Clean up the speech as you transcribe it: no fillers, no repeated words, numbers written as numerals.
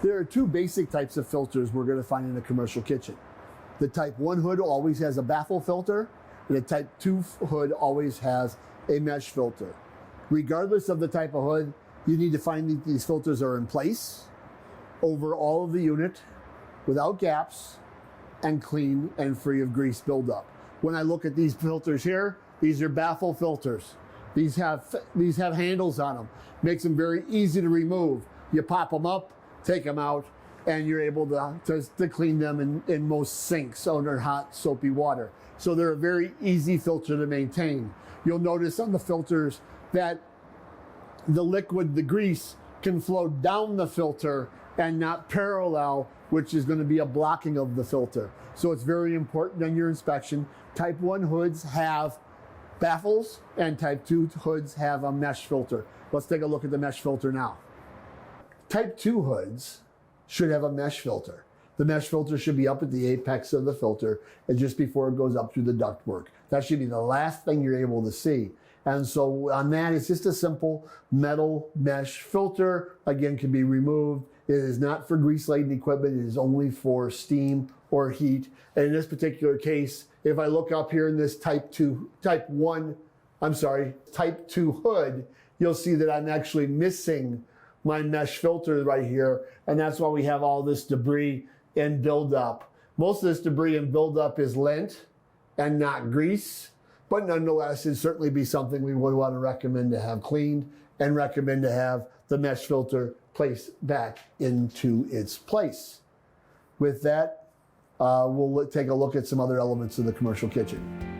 There are two basic types of filters we're going to find in a commercial kitchen. The type 1 hood always has a baffle filter, and the type 2 hood always has a mesh filter. Regardless of the type of hood, you need to find that these filters are in place over all of the unit without gaps and clean and free of grease buildup. When I look at these filters here, these are baffle filters. These have handles on them. Makes them very easy to remove. You pop them up, take them out, and you're able to clean them in most sinks under hot soapy water. So they're a very easy filter to maintain. You'll notice on the filters that the liquid, the grease, can flow down the filter and not parallel, which is going to be a blocking of the filter. So it's very important on your inspection. Type 1 hoods have baffles and type 2 hoods have a mesh filter. Let's take a look at the mesh filter now. Type 2 hoods should have a mesh filter. The mesh filter should be up at the apex of the filter and just before it goes up through the ductwork. That should be the last thing you're able to see. And so on that, it's just a simple metal mesh filter. Again, can be removed. It is not for grease-laden equipment. It is only for steam or heat. And in this particular case, if I look up here in this type 2 hood, you'll see that I'm actually missing my mesh filter right here. And that's why we have all this debris and buildup. Most of this debris and buildup is lint and not grease. But nonetheless, it'd certainly be something we would want to recommend to have cleaned and recommend to have the mesh filter placed back into its place. With that, we'll take a look at some other elements of the commercial kitchen.